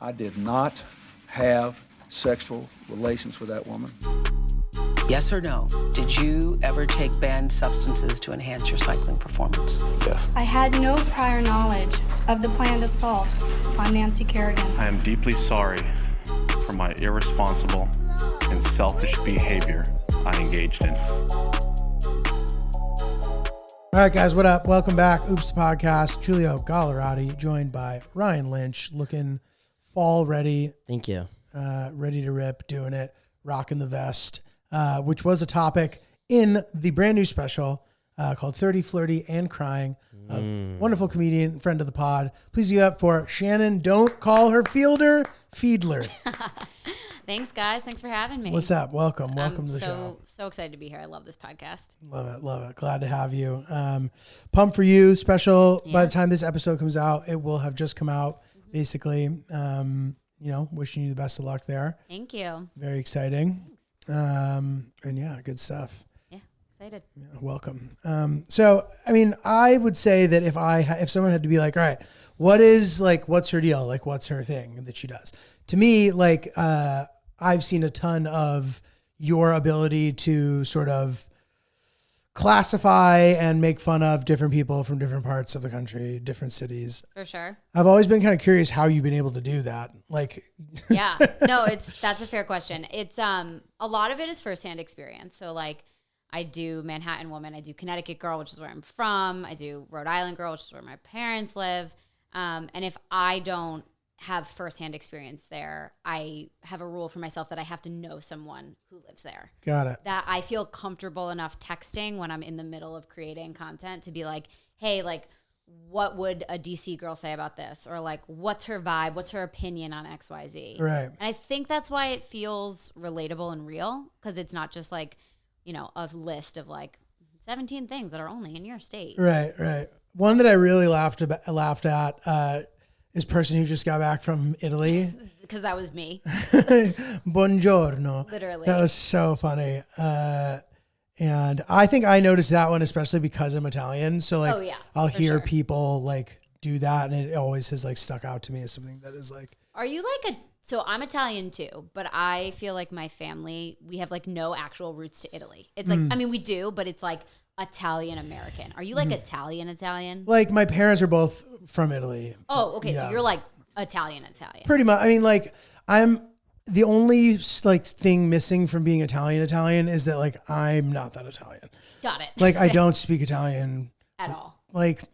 I did not have sexual relations with that woman. Yes or no? Did you ever take banned substances to enhance your cycling performance? Yes. I had no prior knowledge of the planned assault on Nancy Kerrigan. I am deeply sorry for my irresponsible and selfish behavior I engaged in. All right, guys, what up? Welcome back. Oops Podcast. Giulio Gallerati, joined by Ryan Lynch, looking fall ready. Thank you. Ready to rip, doing it, rocking the vest, which was a topic in the brand new special called 30, Flirty, and Crying. Wonderful comedian, friend of the pod. Please give it up for Shannon. Don't call her Fiedler, Fiedler. Thanks, guys. Thanks for having me. What's up? Welcome to the show. So excited to be here. I love this podcast. Love it. Glad to have you. Pumped for you. Special. Yeah. By the time this episode comes out, it will have just come out. Basically, wishing you the best of luck there. Thank you. Very exciting. And yeah, good stuff. Yeah, excited. Yeah, welcome. So, I mean, I would say that if someone had to be like, all right, what's her deal? Like, what's her thing that she does? To me, like, I've seen a ton of your ability to sort of classify and make fun of different people from different parts of the country, different cities. For sure. I've always been kind of curious how you've been able to do that. Like, yeah, no, that's a fair question. It's, a lot of it is firsthand experience. So like I do Manhattan Woman, I do Connecticut Girl, which is where I'm from. I do Rhode Island Girl, which is where my parents live. And if I don't have firsthand experience there, I have a rule for myself that I have to know someone who lives there. Got it. That I feel comfortable enough texting when I'm in the middle of creating content to be like, hey, like, what would a DC girl say about this? Or like, what's her vibe? What's her opinion on XYZ? Right. And I think that's why it feels relatable and real, because it's not just like, a list of like 17 things that are only in your state. Right. One that I really laughed at is person who just got back from Italy. Because that was me. Buongiorno. Literally. That was so funny. And I think I noticed that one, especially because I'm Italian. So like, I'll hear people like do that, and it always has like stuck out to me as something that is like. Are you like so I'm Italian too, but I feel like my family, we have like no actual roots to Italy. It's like, I mean, we do, but it's like Italian American. Are you like Italian? Like my parents are both from Italy. Oh, okay. Yeah. So you're like Italian. Pretty much. I mean, like I'm the only like thing missing from being Italian is that like I'm not that Italian. Got it. Like I don't speak Italian at all. Like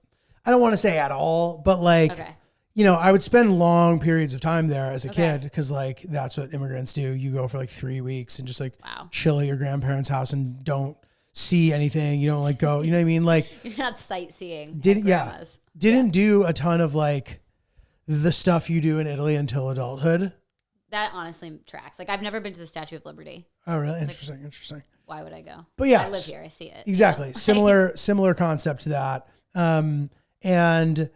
I don't want to say at all, but like, okay. I would spend long periods of time there as a kid because like that's what immigrants do. You go for like 3 weeks and just like chill at your grandparents' house and don't see anything. You don't like go, you know what I mean? Like you're not sightseeing. Didn't do a ton of like the stuff you do in Italy until adulthood. That honestly tracks. Like I've never been to the Statue of Liberty. Oh, really? Interesting. Why would I go? But yeah, I live here. I see it. Exactly. Similar concept to that. And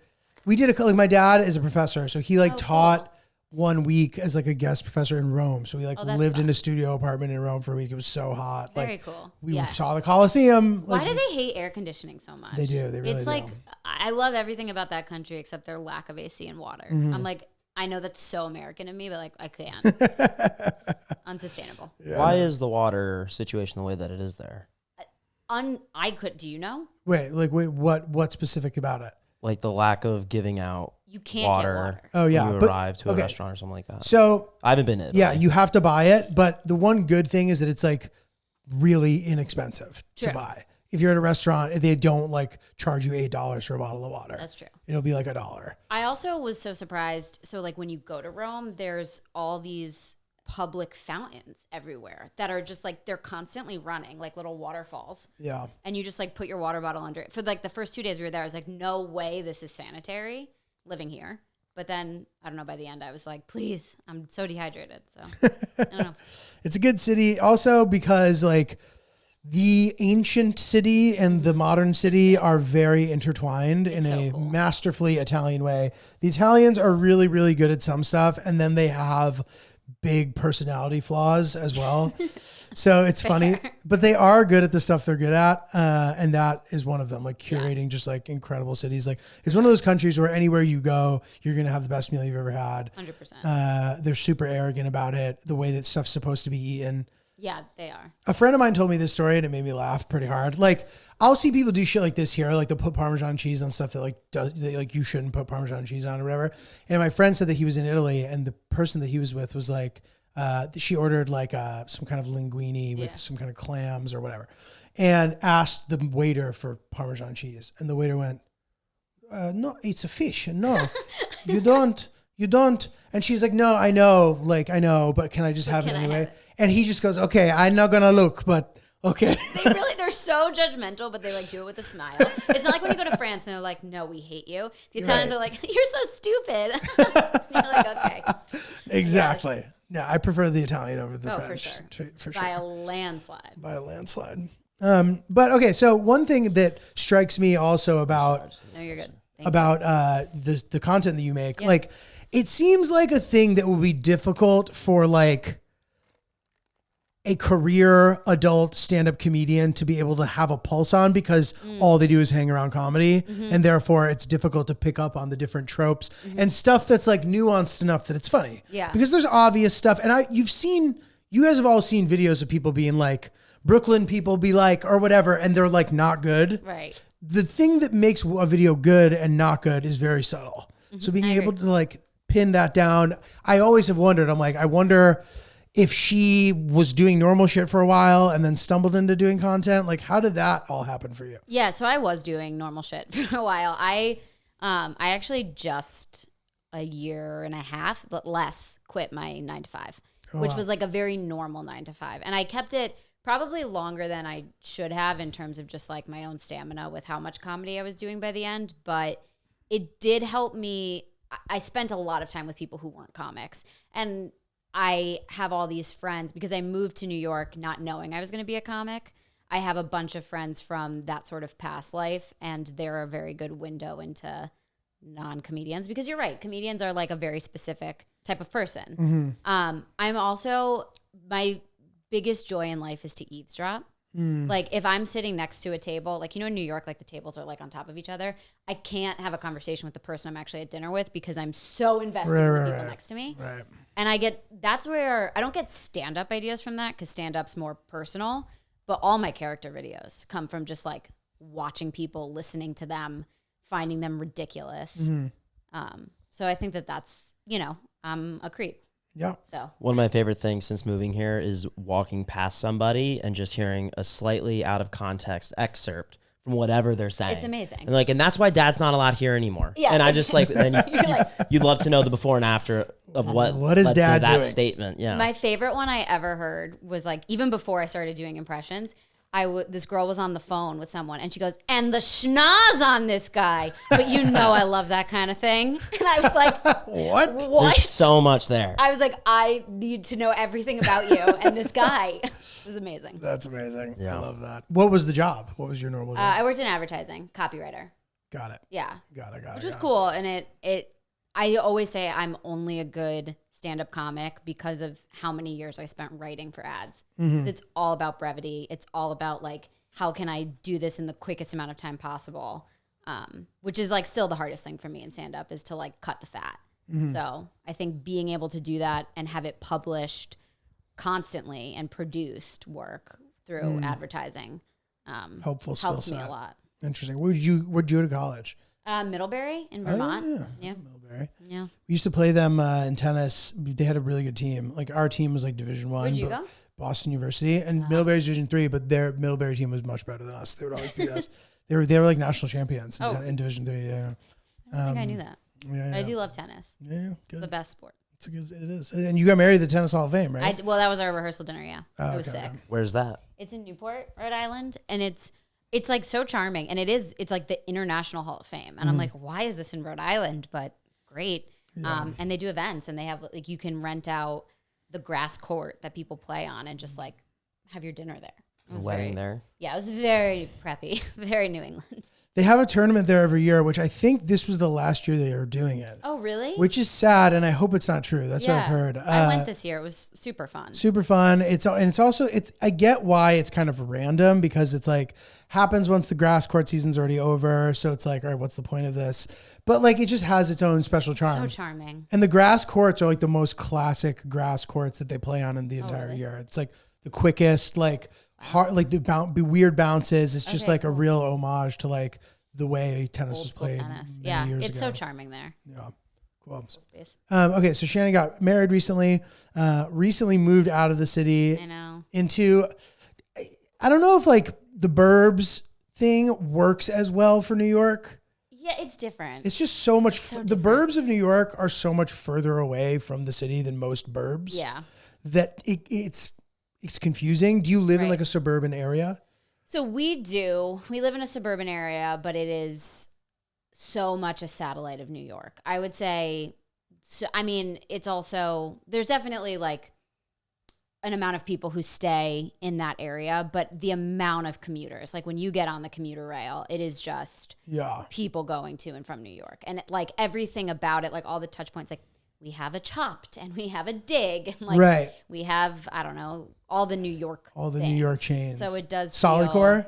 we did my dad is a professor, so he taught 1 week as like a guest professor in Rome. So we lived in a studio apartment in Rome for a week. It was so hot. Very cool. We saw the Colosseum. Why do they hate air conditioning so much? They do. They really do. It's like, I love everything about that country except their lack of AC and water. Mm-hmm. I'm like, I know that's so American of me, but like I can't. Unsustainable. Yeah. Why is the water situation the way that it is there? Do you know? Wait, what specific about it? Like the lack of giving out you can't water. Get water. Oh yeah. When you arrive to a restaurant or something like that. So I haven't been in Italy. Yeah, you have to buy it, but the one good thing is that it's like really inexpensive to buy. If you're at a restaurant, they don't like charge you $8 for a bottle of water. That's true. It'll be like $1. I also was so surprised. So like when you go to Rome, there's all these public fountains everywhere that are just like, they're constantly running like little waterfalls. Yeah. And you just like put your water bottle under it. For like the first 2 days we were there, I was like, no way this is sanitary living here. But then, I don't know, by the end I was like, please, I'm so dehydrated. So I don't know. It's a good city also because like the ancient city and the modern city are very intertwined in a masterfully Italian way. The Italians are really, really good at some stuff, and then they have big personality flaws as well. So it's funny, but they are good at the stuff they're good at. And that is one of them, like curating just like incredible cities. Like it's one of those countries where anywhere you go, you're going to have the best meal you've ever had. 100%. They're super arrogant about it, the way that stuff's supposed to be eaten. Yeah, they are. A friend of mine told me this story and it made me laugh pretty hard. Like I'll see people do shit like this here, like they'll put Parmesan cheese on stuff that like you shouldn't put Parmesan cheese on or whatever. And my friend said that he was in Italy and the person that he was with was like, she ordered like some kind of linguine with some kind of clams or whatever, and asked the waiter for Parmesan cheese, and the waiter went, "No, it's a fish. No, you don't." And she's like, "No, I know, but can I just have it anyway?" And he just goes, "Okay, I'm not gonna look, but okay." They're so judgmental, but they like do it with a smile. It's not like when you go to France and they're like, "No, we hate you." The Italians are like, "You're so stupid." You're like, "Okay." Exactly. No, I prefer the Italian over the French. For sure. By a landslide. But okay, so one thing that strikes me also about No, you're good. the content that you make, like it seems like a thing that would be difficult for like a career adult stand-up comedian to be able to have a pulse on, because all they do is hang around comedy, and therefore it's difficult to pick up on the different tropes and stuff that's like nuanced enough that it's funny. Yeah. Because there's obvious stuff, and you guys have all seen videos of people being like, Brooklyn people be like, or whatever, and they're like not good. Right. The thing that makes a video good and not good is very subtle. So being able to like pin that down, I always have wondered, I'm like, I wonder if she was doing normal shit for a while and then stumbled into doing content. Like, how did that all happen for you? Yeah, so I was doing normal shit for a while. I actually just a year and a half less quit my 9-to-5, which was like a very normal 9-to-5. And I kept it probably longer than I should have in terms of just like my own stamina with how much comedy I was doing by the end. But it did help me. I spent a lot of time with people who weren't comics. And I have all these friends because I moved to New York not knowing I was going to be a comic. I have a bunch of friends from that sort of past life, and they're a very good window into non-comedians, because you're right. Comedians are like a very specific type of person. I'm also, my biggest joy in life is to eavesdrop. Like if I'm sitting next to a table, like, you know, in New York, like the tables are like on top of each other. I can't have a conversation with the person I'm actually at dinner with because I'm so invested in the people next to me. Right. And that's where I don't get stand-up ideas from that, because stand-up's more personal, but all my character videos come from just like watching people, listening to them, finding them ridiculous. So I think that's, you know, I'm a creep. Yeah. So One of my favorite things since moving here is walking past somebody and just hearing a slightly out of context excerpt from whatever they're saying. It's amazing. And that's why Dad's not allowed here anymore. Yeah. And I just like, then you'd love to know the before and after of what is led Dad to that doing? statement. Yeah. My favorite one I ever heard was like, even before I started doing impressions, this girl was on the phone with someone and she goes, "And the schnoz on this guy." But you know I love that kind of thing. And I was like, What? There's so much there. I was like, I need to know everything about you and this guy. It was amazing. That's amazing. Yeah. I love that. What was the job? What was your normal job? I worked in advertising, copywriter. Got it. Yeah. Got it. Which was cool. And I always say I'm only a good stand-up comic because of how many years I spent writing for ads. It's all about brevity. It's all about like, how can I do this in the quickest amount of time possible? Which is like still the hardest thing for me in stand-up, is to like cut the fat. So I think being able to do that and have it published constantly and produced work through advertising Helpful skill helped me set. a lot. Interesting. Where'd you go to college? Middlebury in Vermont. Yeah. Middlebury. Yeah. We used to play them in tennis. They had a really good team. Like our team was like Division 1. Where'd you go? Boston University, and Middlebury's Division 3, but their Middlebury team was much better than us. They would always beat us. They were like national champions in Division 3. Yeah. I think I knew that. Yeah. But I do love tennis. Yeah. It's Good. the best sport. It is. And you got married at the Tennis Hall of Fame, right? Well, that was our rehearsal dinner. Yeah, it was okay, sick. okay. Where's that? It's in Newport, Rhode Island, and it's like so charming, and it's like the International Hall of Fame, and I'm like, why is this in Rhode Island? But great. And they do events, and they have like, you can rent out the grass court that people play on, and just like have your dinner there. It was Wedding there? Yeah, it was very preppy, very New England. They have a tournament there every year, which I think this was the last year they were doing it. Oh, really? Which is sad, and I hope it's not true. That's what I've heard. I went this year. It was super fun. Super fun. It's also I get why it's kind of random, because it's like happens once the grass court season's already over. So it's like, all right, what's the point of this? But like it just has its own special charm. So charming. And the grass courts are like the most classic grass courts that they play on in the entire year. It's like the quickest, like hard, like the weird bounces. It's just like a real homage to like the way tennis was played. Tennis. Many Yeah, years it's ago. so charming there. Yeah. Cool. Space. Okay, so Shannon got married recently. Recently moved out of the city I know. into. I don't know if like the burbs thing works as well for New York. Yeah, it's different. It's just so much. so The different. burbs of New York are so much further away from the city than most burbs. Yeah. That it's confusing. Do you live in Right. like a suburban area? So we do. We live in a suburban area, but it is so much a satellite of New York. I would say, so, I mean, it's also, there's definitely like an amount of people who stay in that area, but the amount of commuters, like when you get on the commuter rail, it is just Yeah. people going to and from New York. And like everything about it, like all the touch points, like we have a Chopped and we have a Dig. And like Right. we have, I don't know, all the New York All the things. New York chains. So it does Solid feel- core.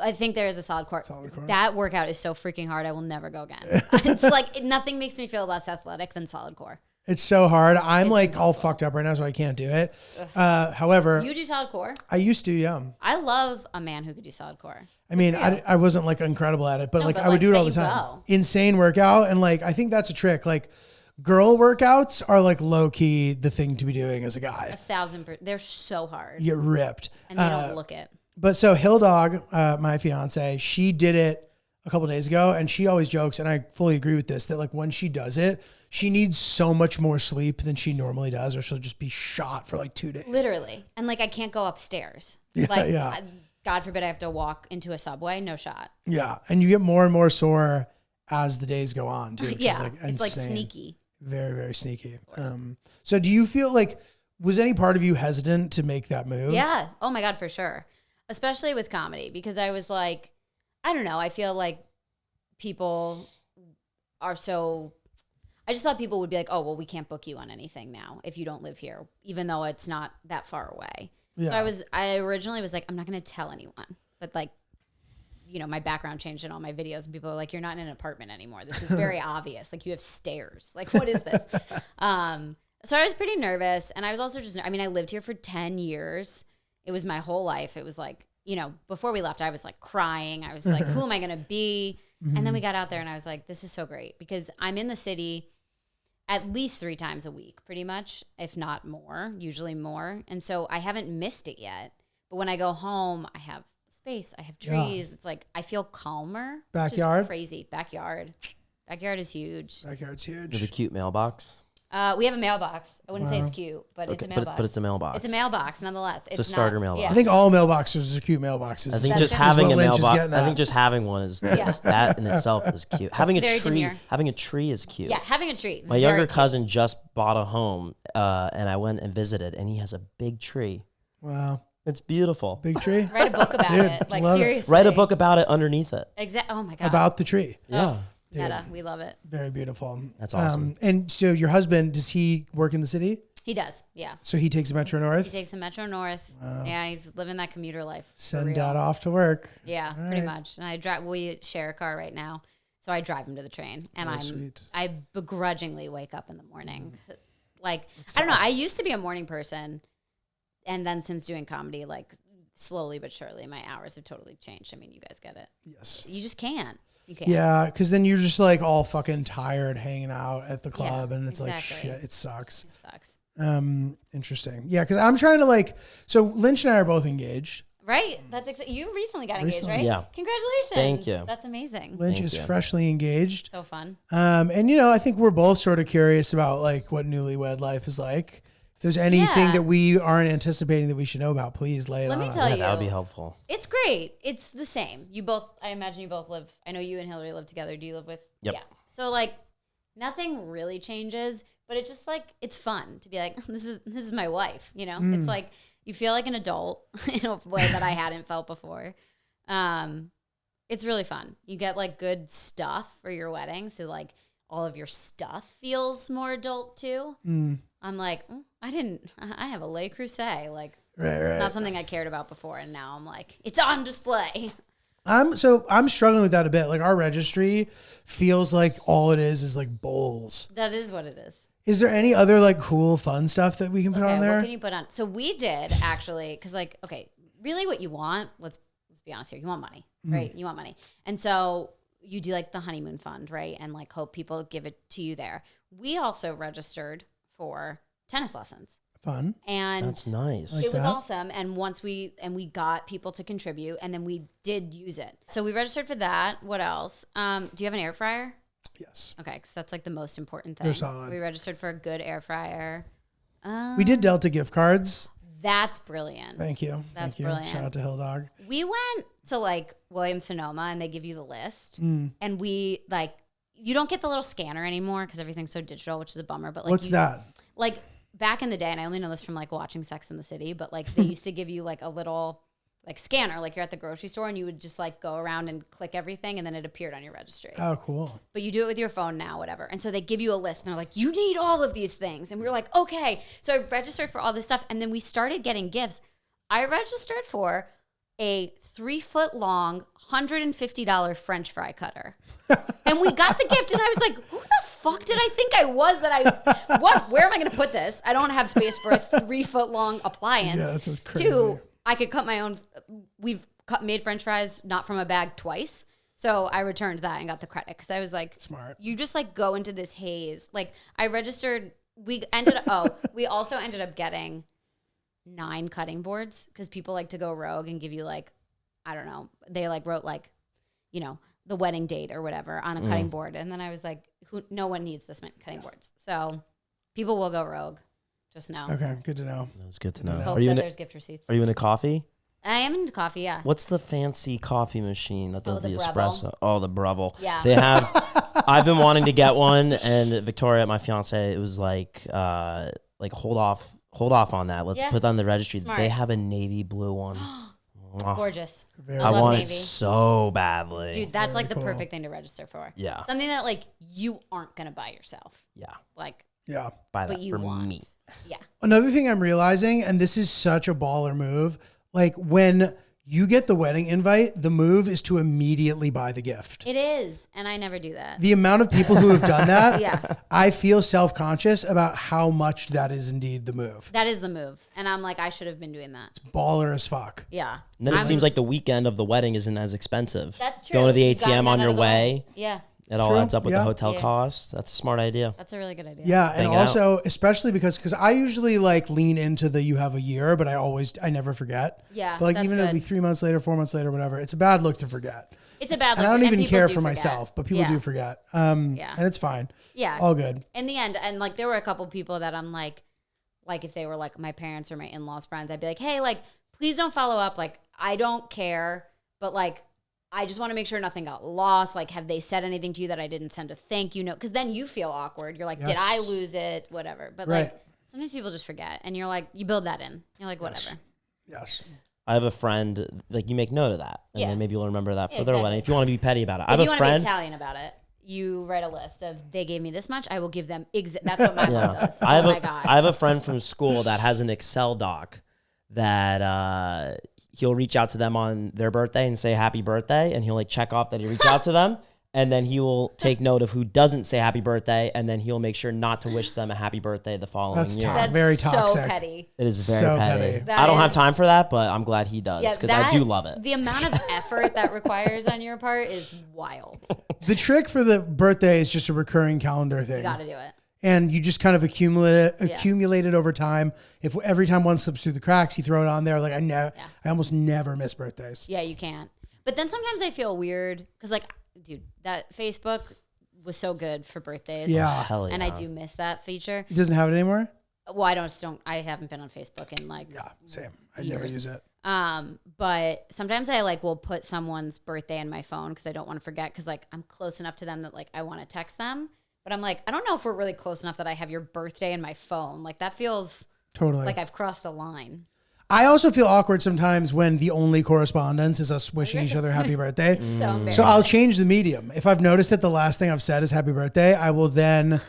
I think there is a solid core. Solid core. That workout is so freaking hard. I will never go again. It's like nothing makes me feel less athletic than solid core. It's so hard. I'm like all fucked up right now, so I can't do it. However, You do solid core? I used to. Yeah. I love a man who could do solid core. I mean, I wasn't like incredible at it, but No, like but, I would like, do it that all the you time. go. Insane workout, and like I think that's a trick. Like girl workouts are like low key the thing to be doing as a guy. 1,000%. They're so hard. You get ripped. And they don't look it. But so Hill Dog, my fiance, she did it a couple days ago, and she always jokes, and I fully agree with this, that like when she does it, she needs so much more sleep than she normally does, or she'll just be shot for like 2 days. Literally. And like I can't go upstairs. Yeah, like, yeah. God forbid I have to walk into a subway. No shot. Yeah, and you get more and more sore as the days go on, too. Which Yeah. is like It's like insane. sneaky. Very, very sneaky. So do you feel like, was any part of you hesitant to make that move? Yeah. Oh my God, for sure. Especially with comedy, because I was like, I don't know. I feel like people are so, I just thought people would be like, oh, well, we can't book you on anything now if you don't live here, even though it's not that far away. Yeah. So I originally was like, I'm not going to tell anyone. But like, you know, my background changed in all my videos and people are like, you're not in an apartment anymore. This is very obvious. Like you have stairs. Like, what is this? So I was pretty nervous. And I was also just, I mean, I lived here for 10 years. It was my whole life. It was like, you know, before we left, I was like crying. I was like, who am I going to be? And then we got out there and I was like, this is so great because I'm in the city at least 3 times a week, pretty much, if not more, usually more. And so I haven't missed it yet. But when I go home, I have space. I have trees. Yeah. It's like I feel calmer. Backyard? Which is crazy. Backyard. Backyard is huge. Backyard's huge. With a cute mailbox. We have a mailbox. I wouldn't say it's Wow. cute, but it's a Okay, mailbox. but it's a mailbox. It's a mailbox, nonetheless. It's a starter not- mailbox. yeah. I think all mailboxes are cute mailboxes. I think That's just it. having Is a what Lynch is mailbox. getting I at. think just having one is Yeah. that in itself is cute. Having a Very tree. demure. Having a tree is cute. Yeah, having a tree. My very younger cute. cousin just bought a home, and I went and visited, and he has a big tree. Wow. It's beautiful. Big tree? Write a book about Dude, it. Like love it. seriously. Write a book about it underneath it. Oh my god. About the tree. Yeah, Meta. We love it. Very beautiful. That's awesome. And so your husband, does he work in the city? He does. Yeah. So he takes Metro North? He takes the Metro North. Yeah, he's living that commuter life. for Send real. dad off to work. Yeah, All pretty right. much. And I drive. We share a car right now, so I drive him to the train, and Oh, sweet. I begrudgingly wake up in the morning. Like I don't know. I used to be a morning person, and then since doing comedy, like slowly but surely, my hours have totally changed. I mean, you guys get it. Yes. You just can't. You can't. Yeah, because then you're just like all fucking tired hanging out at the club, and it's exactly. like, shit, it sucks. It sucks. Interesting. Yeah, because I'm trying to like, so Lynch and I are both engaged. Right. That's you recently got engaged, Recently. right? Yeah. Congratulations. Thank you. That's amazing. Lynch Thank is you. freshly engaged. So fun. And you know, I think we're both sort of curious about like what newlywed life is like. If there's anything Yeah. that we aren't anticipating that we should know about, please lay it Let on me us. tell Yeah, you. that would be helpful. It's great. It's the same. You both, I imagine you both live, I know you and Hillary live together. Do you live with? Yep. Yeah. So like nothing really changes, but it just like, it's fun to be like, this is my wife, you know? It's like, you feel like an adult in a way that I hadn't felt before. It's really fun. You get like good stuff for your wedding. So like all of your stuff feels more adult too. I'm like, I have a Le Creuset. Like, Right. not something I cared about before. And now I'm like, it's on display. I'm struggling with that a bit. Like our registry feels like all it is like bowls. That is what it is. Is there any other like cool, fun stuff that we can put on there? What can you put on? So we did actually, because like, okay, really what you want, let's be honest here, you want money, right? You want money. And so you do like the honeymoon fund, right? And like hope people give it to you there. We also registered for tennis lessons. Fun. And That's nice. Like it was that? awesome. And once we got people to contribute, and then we did use it. So we registered for that. What else? Do you have an air fryer? Yes. Okay, because that's like the most important thing. They're solid. We registered for a good air fryer. We did Delta gift cards. That's brilliant. Thank you. That's Thank you. brilliant. Shout out to Hill Dog. We went to like Williams-Sonoma, and they give you the list. And we like, you don't get the little scanner anymore because everything's so digital, which is a bummer. But like, What's that? Like back in the day, and I only know this from like watching Sex in the City, but like they used to give you like a little like scanner, like you're at the grocery store and you would just like go around and click everything and then it appeared on your registry. Oh, cool. But you do it with your phone now, whatever. And so they give you a list and they're like, you need all of these things. And we were like, okay. So I registered for all this stuff and then we started getting gifts. I registered for a 3-foot long, $150 French fry cutter. And we got the gift and I was like, who the fuck did I think I was where am I going to put this? I don't have space for a 3-foot long appliance. Yeah, that sounds crazy. 2, I could cut my own. We've made French fries not from a bag twice. So I returned that and got the credit because I was like, Smart. You just like go into this haze. Like I registered, we also ended up getting 9 cutting boards because people like to go rogue and give you like, I don't know, they like wrote like, you know, the wedding date or whatever on a cutting board. And then I was like, no one needs this many cutting boards. So people will go rogue. Just know. Okay, good to know. That was good to know. Hope Are you that into, there's gift receipts. are you into coffee? I am into coffee, yeah. What's the fancy coffee machine that does the the Breville. espresso? Oh, the Breville. Yeah. They have. I've been wanting to get one, and Victoria, my fiance, it was like hold off on that. Let's Yeah. put that on the registry. Smart. They have a navy blue one. Mwah. Gorgeous. Very I love want navy. it so badly. Dude, that's like the cool. perfect thing to register for. Yeah. Something that like you aren't going to buy yourself. Yeah. Like, Yeah. Buy but that you for want. me. Yeah. Another thing I'm realizing, and this is such a baller move, like when you get the wedding invite, the move is to immediately buy the gift. It is. And I never do that. The amount of people who have done that, Yeah. I feel self-conscious about how much that is indeed the move. That is the move. And I'm like, I should have been doing that. Baller as fuck. Yeah. And then it seems like the weekend of the wedding isn't as expensive. That's true. Going to the You got ATM that on out your of the way, Yeah. it all True. adds up with Yeah. the hotel Yeah. cost. That's a smart idea. That's a really good idea. Yeah, and Bang it also especially because I usually like lean into the you have a year, but I never forget. Yeah, But like that's even if it'll be good. 3 months later, 4 months later, whatever, it's a bad look to forget. It's a bad And look. I don't to- even people care do for forget. myself, but people Yeah. do forget. Yeah. And it's fine. Yeah. All good. In the end, and like there were a couple people that I'm like if they were like my parents or my in-laws friends, I'd be like, hey, like please don't follow up. Like I don't care, but like I just want to make sure nothing got lost. Like, have they said anything to you that I didn't send a thank you note? Because then you feel awkward. You're like, did I Yes. lose it? Whatever. But Right. like sometimes people just forget, and you're like, you build that in. You're like, whatever. Yes. I have a friend, like you make note of that. And Yeah. then maybe you'll remember that for Yeah, their exactly. wedding. If you want to be petty about it. I If have you a want to be friend. Italian about it, you write a list of they gave me this much. I will give them. That's what my mom Yeah. does. I have Oh my God. I have a friend from school that has an Excel doc that he'll reach out to them on their birthday and say happy birthday, and he'll like check off that he reached out to them, and then he will take note of who doesn't say happy birthday, and then he'll make sure not to wish them a happy birthday the following That's year. tough. That's Very so toxic. petty. It is very So petty. petty. That I don't is- have time for that, but I'm glad he does because I do love it. The amount of effort that requires on your part is wild. The trick for the birthday is just a recurring calendar thing. You got to do it. And you just kind of accumulate it over time. If every time one slips through the cracks, you throw it on there. Like I almost never miss birthdays. Yeah, you can't. But then sometimes I feel weird because, like, dude, that Facebook was so good for birthdays. Yeah. Hell yeah. And I do miss that feature. It doesn't have it anymore? Well, I haven't been on Facebook in like, Yeah, same. I never Years. use it. but sometimes I like will put someone's birthday in my phone because I don't want to forget because like I'm close enough to them that like I want to text them. But I'm like, I don't know if we're really close enough that I have your birthday in my phone. Like that feels Totally. like I've crossed a line. I also feel awkward sometimes when the only correspondence is us wishing each other happy birthday. So embarrassing. So I'll change the medium. If I've noticed that the last thing I've said is happy birthday, I will then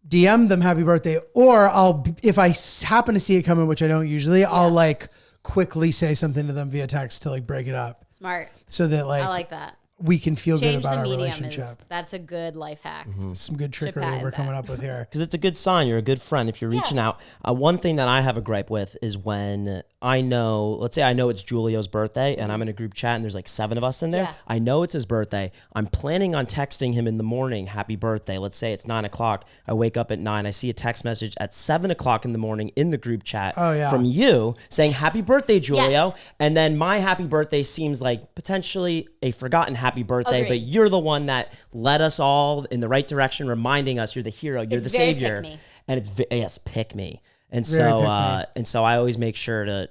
DM them happy birthday. Or if I happen to see it coming, which I don't usually, I'll like quickly say something to them via text to like break it up. Smart. So that I like that. we can feel good Change about the our medium relationship. that's a good life hack. Some good trickery patent we're coming that. up with here. Because it's a good sign. You're a good friend if you're reaching out. One thing that I have a gripe with is when I know, let's say I know it's Giulio's birthday and I'm in a group chat and there's like 7 of us in there. Yeah. I know it's his birthday. I'm planning on texting him in the morning, happy birthday. Let's say it's 9 o'clock. I wake up at 9. I see a text message at 7 o'clock in the morning in the group chat from you saying happy birthday, Giulio. Yes. And then my happy birthday seems like potentially a forgotten happy birthday, Agreed. but you're the one that led us all in the right direction, reminding us you're the hero, you're It's the very savior. pick me. And it's yes, pick me. And Very pick so and so I always make sure to.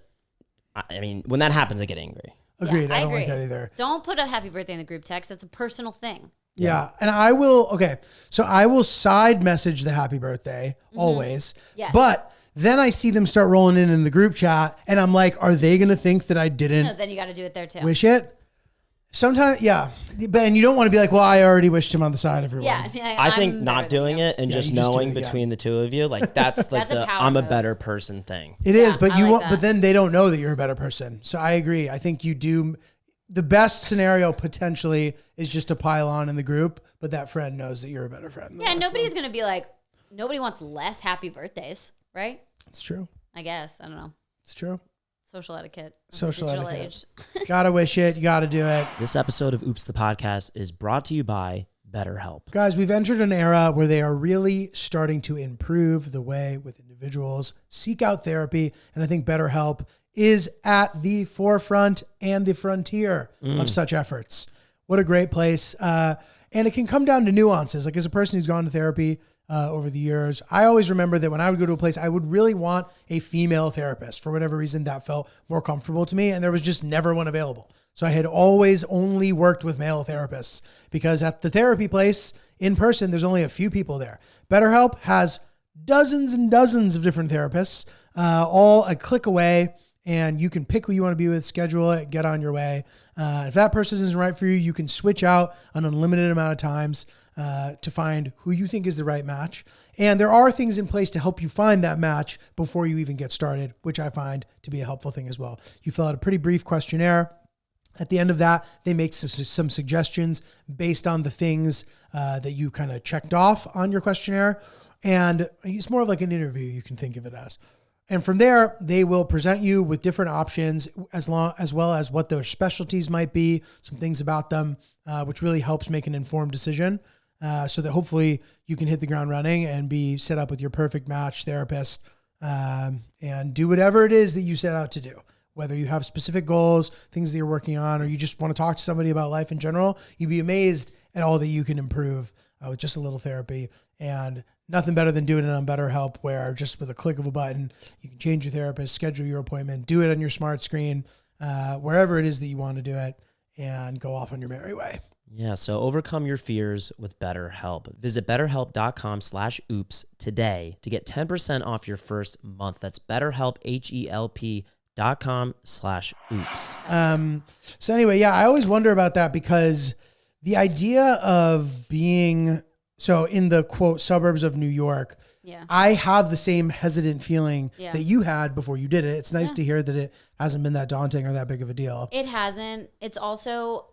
I mean, when that happens, I get angry. Agreed. Yeah, I don't agree. like that either. Don't put a happy birthday in the group text. That's a personal thing. Yeah. And I will, so I will side message the happy birthday always. Yes. But then I see them start rolling in the group chat and I'm like, are they going to think that I didn't No, then you got to do it there too. wish it? Sometimes, yeah. But, and you don't want to be like, well, I already wished him on the side, everyone. Yeah. I mean, I think I'm not better than doing you. it and Yeah, just you just do knowing it, yeah. between the two of you, like that's like That's a power I'm a move. better person thing. It is, but I you like won't, that. but then they don't know that you're a better person. So I agree. I think you do. The best scenario potentially is just to pile on in the group, but that friend knows that you're a better friend. than Yeah, the rest of nobody's them. going to be like, nobody wants less happy birthdays, right? It's true. I guess. I don't know. It's true. Social etiquette. of the Social digital etiquette. age. Gotta wish it. You gotta do it. This episode of Oops the Podcast is brought to you by BetterHelp. Guys, we've entered an era where they are really starting to improve the way with individuals seek out therapy. And I think BetterHelp is at the forefront and the frontier of such efforts. What a great place. And it can come down to nuances. Like as a person who's gone to therapy over the years, I always remember that when I would go to a place, I would really want a female therapist. For whatever reason, that felt more comfortable to me. And there was just never one available. So I had always only worked with male therapists because at the therapy place in person, there's only a few people there. BetterHelp has dozens and dozens of different therapists, all a click away, and you can pick who you want to be with, schedule it, get on your way. If that person isn't right for you, you can switch out an unlimited amount of times to find who you think is the right match. And there are things in place to help you find that match before you even get started, which I find to be a helpful thing as well. You fill out a pretty brief questionnaire. At the end of that, they make some suggestions based on the things that you kind of checked off on your questionnaire. And it's more of like an interview, you can think of it as. And from there, they will present you with different options as well as what their specialties might be, some things about them, which really helps make an informed decision so that hopefully you can hit the ground running and be set up with your perfect match therapist and do whatever it is that you set out to do. Whether you have specific goals, things that you're working on, or you just want to talk to somebody about life in general, you'd be amazed at all that you can improve with just a little therapy. And nothing better than doing it on BetterHelp, where just with a click of a button, you can change your therapist, schedule your appointment, do it on your smart screen, wherever it is that you want to do it, and go off on your merry way. Yeah, so overcome your fears with BetterHelp. Visit betterhelp.com/oops today to get 10% off your first month. That's BetterHelp, HELP.com/oops. So anyway, yeah, I always wonder about that because the idea of being, so in the quote suburbs of New York, Yeah. I have the same hesitant feeling Yeah. that you had before you did it. It's nice to hear that it hasn't been that daunting or that big of a deal. It hasn't. It's also,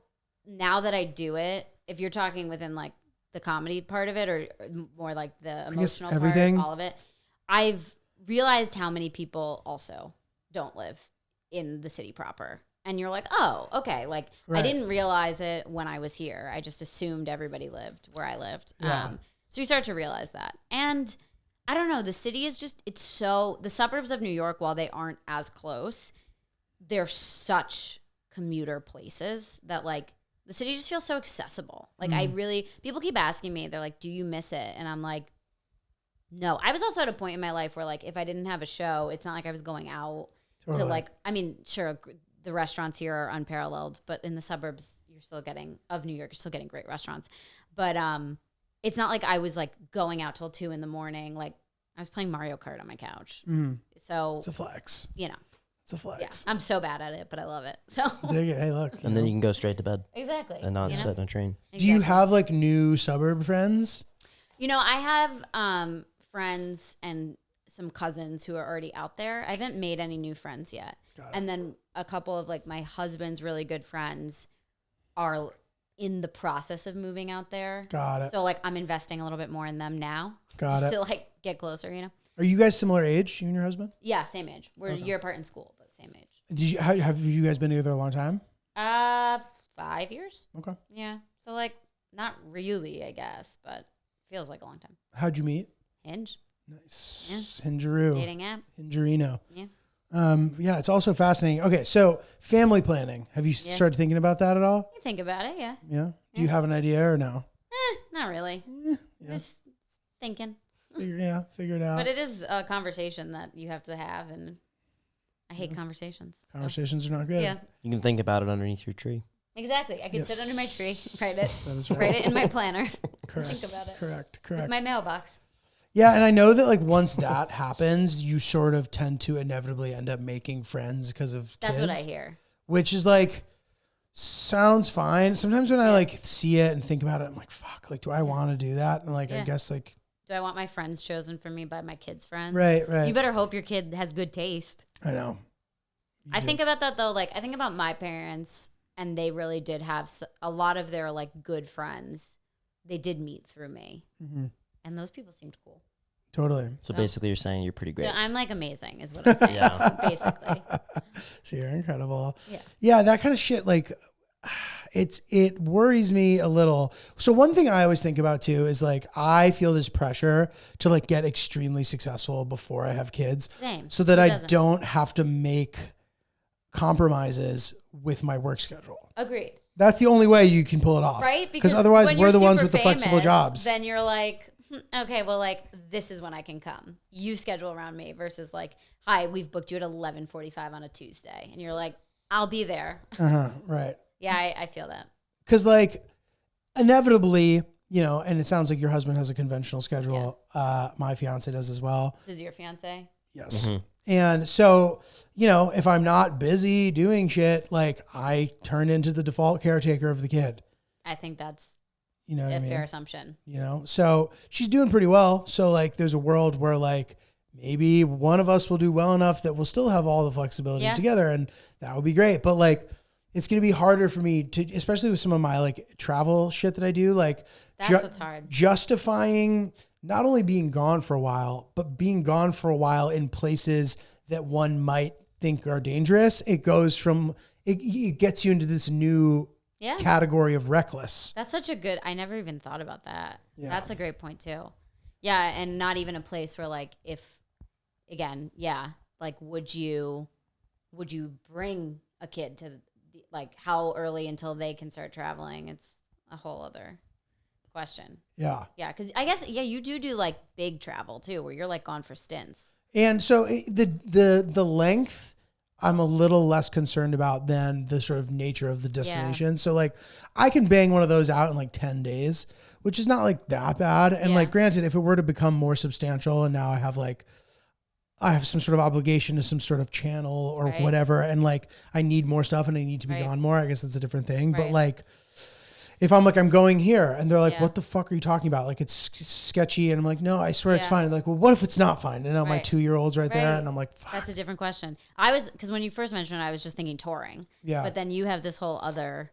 now that I do it, if you're talking within like the comedy part of it or more like the emotional everything. part, all of it, I've realized how many people also don't live in the city proper. And you're like, oh, okay. Like Right. I didn't realize it when I was here. I just assumed everybody lived where I lived. Yeah. So you start to realize that. And I don't know, the city is just, it's so, the suburbs of New York, while they aren't as close, they're such commuter places that like the city just feels so accessible. Like I really, people keep asking me, they're like, do you miss it? And I'm like, no. I was also at a point in my life where like, if I didn't have a show, it's not like I was going out to Totally. like, I mean, sure, the restaurants here are unparalleled, but in the suburbs, you're still getting, of New York, you're still getting great restaurants. But it's not like I was like going out till 2 a.m. Like I was playing Mario Kart on my couch. So, It's a flex. you know, It's a Yeah, flex. I'm so bad at it, but I love it. So Dig it. Hey, look. And then you can go straight to bed exactly. and not you know? sit in a train. Do you Exactly. have like new suburb friends? You know, I have friends and some cousins who are already out there. I haven't made any new friends yet. And then a couple of like my husband's really good friends are in the process of moving out there. Got it. So like I'm investing a little bit more in them now. Got just it. to like get closer, you know? Are you guys similar age, you and your husband? Yeah, same age. We're a year apart in school, but same age. Have you guys been together a long time? 5 years. Okay. Yeah. So like not really, I guess, but feels like a long time. How'd you meet? Hinge. Nice. Hingeroo. Dating app. Hingerino. Yeah. Yeah, it's also fascinating. Okay, so family planning. Have you started thinking about that at all? You think about it, yeah. Yeah. Do you have an idea or no? Not really. Just thinking. Figure it out. But it is a conversation that you have to have, and I hate conversations. so. Conversations are not good. Yeah, You can think about it underneath your tree. exactly. I can sit under my tree, write it, That is right. write it in my planner, Correct. think about it. Correct. With Correct. my mailbox. Yeah, and I know that like once that happens, you sort of tend to inevitably end up making friends because of That's kids, what I hear. which is like sounds fine. Sometimes when I like see it and think about it, I'm like, fuck, like do I want to do that? And like I Yeah. guess like Do I want my friends chosen for me by my kids' friends? right. You better hope your kid has good taste. I know. I think about that though. Like I think about my parents, and they really did have a lot of their like good friends. They did meet through me, and those people seemed cool. Totally. So basically, you're saying you're pretty great. So I'm like amazing, is what I'm saying. Yeah. Basically. So you're incredible. Yeah. Yeah, that kind of shit, like it worries me a little. So one thing I always think about too is like I feel this pressure to like get extremely successful before I have kids. Same. So that Who I doesn't? don't have to make compromises with my work schedule. Agreed. That's the only way you can pull it off. Right? Because otherwise when we're you're the ones super with the flexible famous, jobs. Then you're like, okay, well, like this is when I can come. You schedule around me versus like, hi, we've booked you at 11:45 on a Tuesday, and you're like, I'll be there. Right. Yeah, I feel that. Because like inevitably, you know, and it sounds like your husband has a conventional schedule. My fiance does as well. Does your fiance? Yes. And so, you know, if I'm not busy doing shit, like I turn into the default caretaker of the kid. I think that's You know what I a mean? fair assumption. You know, so she's doing pretty well. So like there's a world where like maybe one of us will do well enough that we'll still have all the flexibility together, and that would be great. But like it's going to be harder for me to, especially with some of my like travel shit that I do, like That's what's hard. justifying not only being gone for a while, but being gone for a while in places that one might think are dangerous. It goes from, it gets you into this new Yeah. category of reckless. That's such a good, I never even thought about that. Yeah. That's a great point too. Yeah. And not even a place where like, if again, like, would you bring a kid to like how early until they can start traveling? It's a whole other question. Yeah. Yeah. Cause I guess, you do like big travel too, where you're like gone for stints. And so the length I'm a little less concerned about than the sort of nature of the destination. So like I can bang one of those out in like 10 days, which is not like that bad. And like, granted, if it were to become more substantial and now I have some sort of obligation to some sort of channel or whatever, and like I need more stuff and I need to be gone more, I guess that's a different thing. But like, if I'm like, I'm going here and they're like, what the fuck are you talking about? Like, it's sketchy. And I'm like, no, I swear it's fine. And they're like, well, what if it's not fine? And now my 2-year-old's right there. And I'm like, fuck. That's a different question. Because when you first mentioned it, I was just thinking touring. Yeah. But then you have this whole other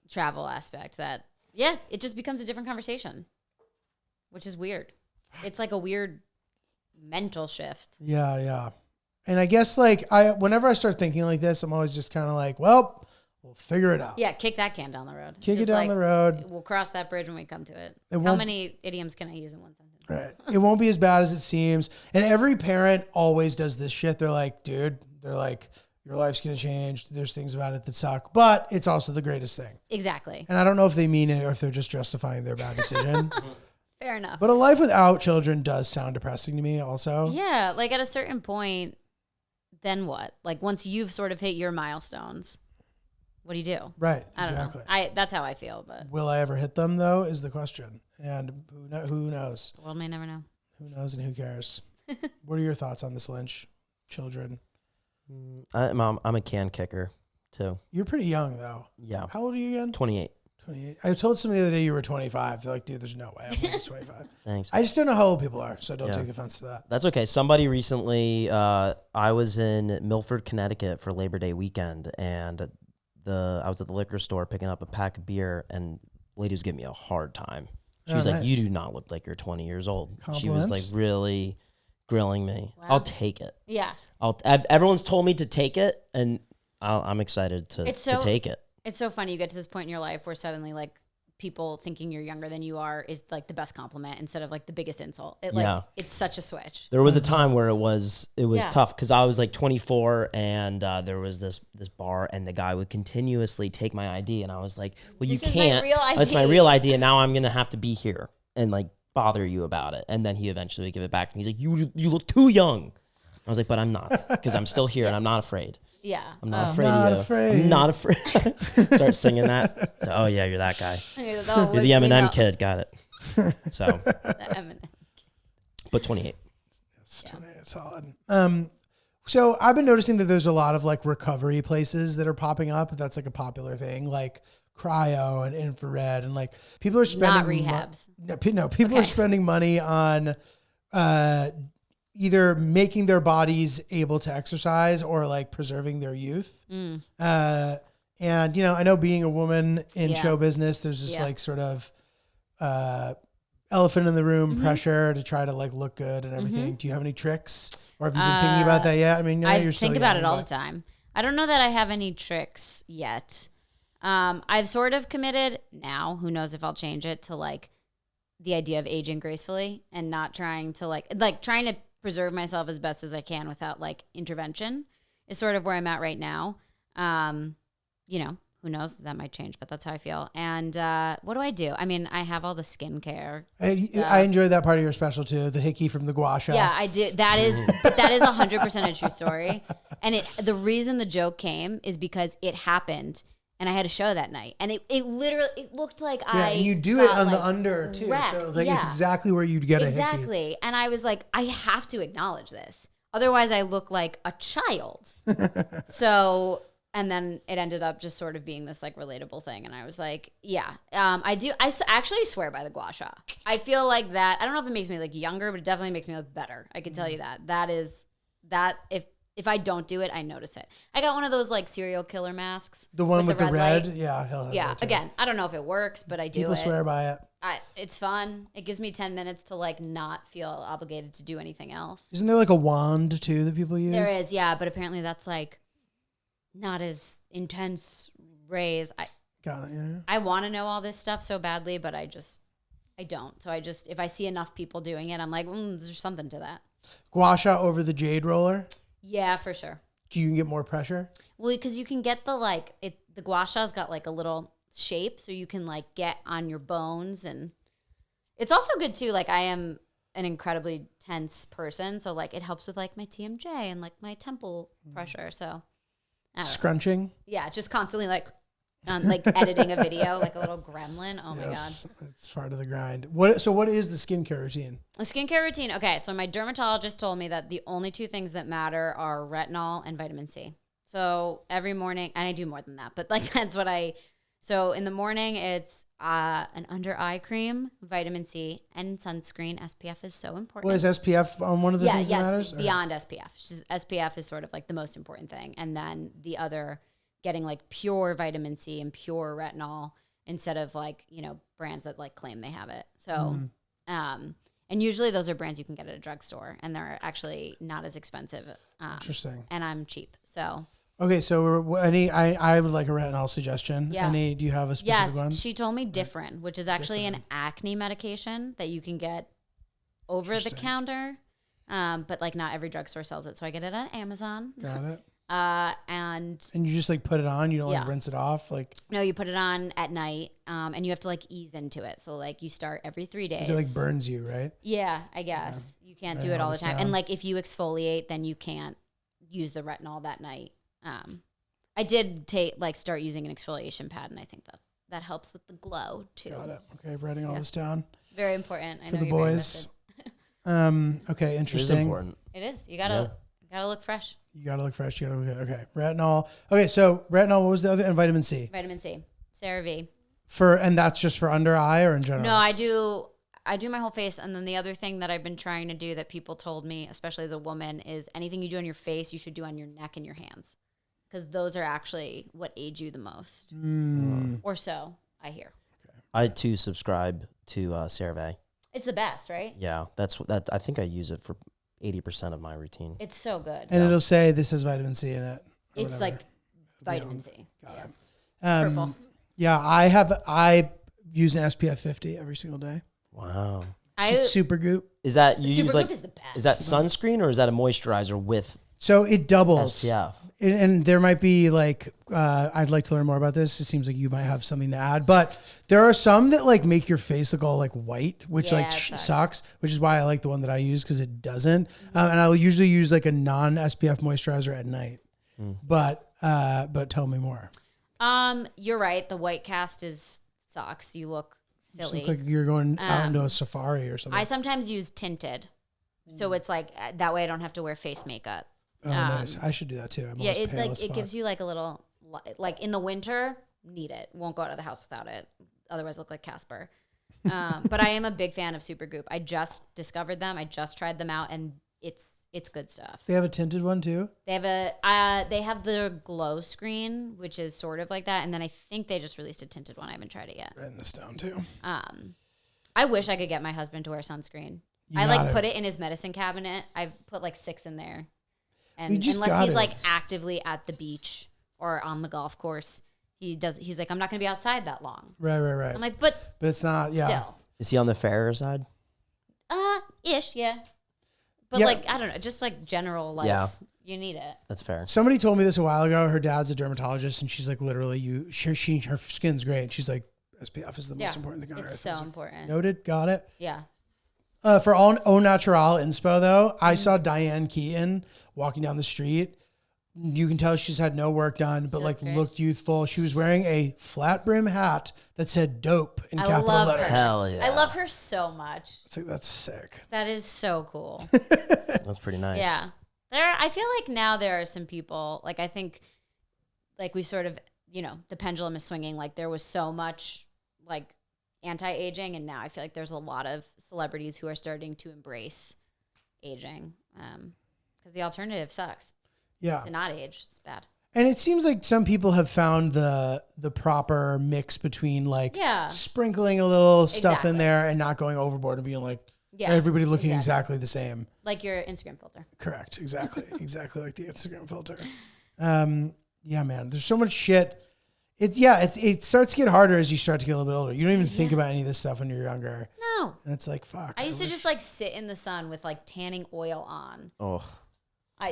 travel aspect that, it just becomes a different conversation, which is weird. It's like a weird mental shift. Yeah, yeah. And I guess like whenever I start thinking like this, I'm always just kind of like, well, we'll figure it out. Yeah, kick that can down the road. Kick Just it down the road. We'll cross that bridge when we come to it. It How won't- many idioms can I use in one sentence? Right. It won't be as bad as it seems. And every parent always does this shit. They're like, dude, your life's going to change. There's things about it that suck, but it's also the greatest thing. Exactly. And I don't know if they mean it or if they're just justifying their bad decision. Fair enough. But a life without children does sound depressing to me also. Yeah, like at a certain point, then what? Like once you've sort of hit your milestones, what do you do? Right. I don't Exactly. know. That's how I feel, but Will I ever hit them though is the question. And who knows? the world may never know. Who knows and who cares? What are your thoughts on this, Lynch? Children. I'm a can kicker too. You're pretty young though. Yeah. How old are you again? 28. 28. I told somebody the other day you were 25. They're like, dude, there's no way I'm almost 25. Thanks. I just don't know how old people are, so don't Yeah. take offense to that. That's okay. Somebody recently, I was in Milford, Connecticut for Labor Day weekend, and I was at the liquor store picking up a pack of beer, and the lady was giving me a hard time. She was like, nice. "You do not look like you're 20 years old." She was like Compliments? really grilling me. Wow. I'll take it. Yeah. Everyone's told me to take it, and I'm excited to take it. It's so funny. You get to this point in your life where suddenly like people thinking you're younger than you are is like the best compliment instead of like the biggest insult. It's such a switch. There was a time where it was Yeah. tough because I was like 24 and there was this bar and the guy would continuously take my ID and I was like, well, you This is my can't. real That's my ID. real ID and now I'm gonna have to be here and like bother you about it. And then he eventually would give it back and he's like, you look too young. I was like, but I'm not because I'm still here and I'm not afraid. Yeah. I'm not afraid Not of you. afraid. I'm not afraid. Start singing that. So, oh yeah, you're that guy. You're the Eminem kid. Got it. So, The Eminem. but 28. It's solid. So I've been noticing that there's a lot of like recovery places that are popping up. That's like a popular thing, like cryo and infrared, and like people are spending Not rehabs. People are spending money on either making their bodies able to exercise or like preserving their youth. And I know being a woman in Yeah. show business, there's this Yeah. like sort of elephant in the room pressure to try to like look good and everything. Do you have any tricks, or have you been thinking about that yet? I mean, I you're still think about young, it all but- the time. I don't know that I have any tricks yet. I've sort of committed now, who knows if I'll change it, to like the idea of aging gracefully and not trying to like trying to preserve myself as best as I can without like intervention is sort of where I'm at right now. Who knows, that might change, but that's how I feel. And what do I do? I mean, I have all the skincare. I enjoyed that part of your special too, the hickey from the gua sha. Yeah, I do. That is 100% a true story. And the reason the joke came is because it happened and I had a show that night. And it literally looked like Yeah, and you do it on the under too. wrecked. So like it's Yeah. exactly where you'd get a hickey. Exactly. And I was like, I have to acknowledge this. Otherwise I look like a child. So, and then it ended up just sort of being this like relatable thing. And I was like, yeah, I do. Actually swear by the gua sha. I feel like that. I don't know if it makes me look younger, but it definitely makes me look better. I can tell you that. That if I don't do it, I notice it. I got one of those like serial killer masks. The one with the red, light. yeah, he'll have Yeah. that too. Again, I don't know if it works, but I do People it. swear by it. It's fun. It gives me 10 minutes to like not feel obligated to do anything else. Isn't there like a wand too that people use? There is, yeah, but apparently that's like not as intense rays. Got it. Yeah. I want to know all this stuff so badly, but I don't. So if I see enough people doing it, I'm like, there's something to that. Gua sha over the jade roller. Yeah, for sure. You can get more pressure. Well, because you can get the gua sha's got like a little shape, so you can like get on your bones, and it's also good too. Like I am an incredibly tense person, so like it helps with like my TMJ and like my temple pressure. So I don't know. Scrunching. Yeah, just constantly like editing a video like a little gremlin. Oh my god. It's part of the grind. So what is the skincare routine? A skincare routine. Okay, so my dermatologist told me that the only two things that matter are retinol and vitamin C. So every morning, and I do more than that, but like that's what so in the morning it's an under eye cream, vitamin C, and sunscreen. SPF is so important. What is SPF on one of the things that matters? Beyond SPF. SPF is sort of like the most important thing. And then the other, getting like pure vitamin C and pure retinol instead of like, brands that like claim they have it. So, and usually those are brands you can get at a drugstore and they're actually not as expensive. Interesting. And I'm cheap. So. Okay, so I would like a retinol suggestion. Yeah. Do you have a specific one? Yes, she told me Differin, which is actually an acne medication that you can get over the counter, but like not every drugstore sells it. So I get it on Amazon. Got it. And you just like put it on. You don't like Yeah. rinse it off. Like no, you put it on at night, and you have to like ease into it. So like you start every 3 days. 'cause it like burns you, right? Yeah, I guess you can't do Right, it all all the this time. down. And like if you exfoliate, then you can't use the retinol that night. I did start using an exfoliation pad, and I think that helps with the glow too. Got it. Okay, writing all this down Very important. I for know the you're very boys. invested. Okay, It is interesting. important. It is. You gotta look fresh. You gotta look fresh. You gotta look good. Okay, retinol. Okay, so retinol. What was the other? And vitamin C. Vitamin C, CeraVe. And that's just for under eye or in general? No, I do my whole face, and then the other thing that I've been trying to do that people told me, especially as a woman, is anything you do on your face, you should do on your neck and your hands, because those are actually what age you the most, or so I hear. I too subscribe to CeraVe. It's the best, right? Yeah, that's. I think I use it for 80% of my routine. It's so good. And it'll say this has vitamin C in it. It's whatever. like vitamin C. Got Yeah. it. Purple. Yeah, I use an SPF 50 every single day. Wow. Super Goop. Is that you use Supergoop like? is the best. Is that sunscreen or is that a moisturizer with So it doubles. SPF? And there might be like, I'd like to learn more about this. It seems like you might have something to add, but there are some that like make your face look all like white, which Yeah, like it sucks. sucks, which is why I like the one that I use because it doesn't. And I'll usually use like a non-SPF moisturizer at night. But tell me more. You're right. The white cast sucks. You look Just silly. look like you're going out into a safari or something. I sometimes use tinted, so it's like that way I don't have to wear face makeup. Oh, nice. I should do that too. I'm Yeah, always it pale like as it fuck. gives you like a little like in the winter need it. Won't go out of the house without it. Otherwise, look like Casper. But I am a big fan of Supergoop. I just discovered them. I just tried them out, and it's good stuff. They have a tinted one too. They have the glow screen, which is sort of like that, and then I think they just released a tinted one. I haven't tried it yet. Writing this down too. I wish I could get my husband to wear sunscreen. You I like got it. put it in his medicine cabinet. I've put like 6 in there. We And just unless got he's it. like actively at the beach or on the golf course, he's like, I'm not going to be outside that long. Right. I'm like, but But it's not. Yeah. still, Is he on the fairer side? ish, yeah. But Yeah. like, I don't know, just like general life, Yeah. you need it. That's fair. Somebody told me this a while ago. Her dad's a dermatologist, and she's like, literally, her skin's great. She's like, SPF is the most important thing on It's earth. so I was like, important. Noted. Got it. Yeah. For all au natural inspo though, Mm-hmm. I saw Diane Keaton walking down the street. You can tell she's had no work done, but like great. looked youthful. She was wearing a flat brim hat that said "dope" in I capital love letters. her. Hell yeah. I love her so much. It's like that's sick. That is so cool. That's pretty nice. Yeah. I feel like now there are some people, like I think like we sort of, the pendulum is swinging. Like there was so much like anti-aging, and now I feel like there's a lot of celebrities who are starting to embrace aging because the alternative sucks. Yeah, To not age is bad. and it seems like some people have found the proper mix between like Yeah. sprinkling a little stuff in Exactly. there and not going overboard and being like Yeah, everybody looking exactly the same. Like your Instagram filter. Correct. Exactly. Exactly like the Instagram filter. Yeah, man. There's so much shit. It starts to get harder as you start to get a little bit older. You don't even think about any of this stuff when you're younger. No. And it's like, fuck. I used to just like sit in the sun with like tanning oil on. Oh,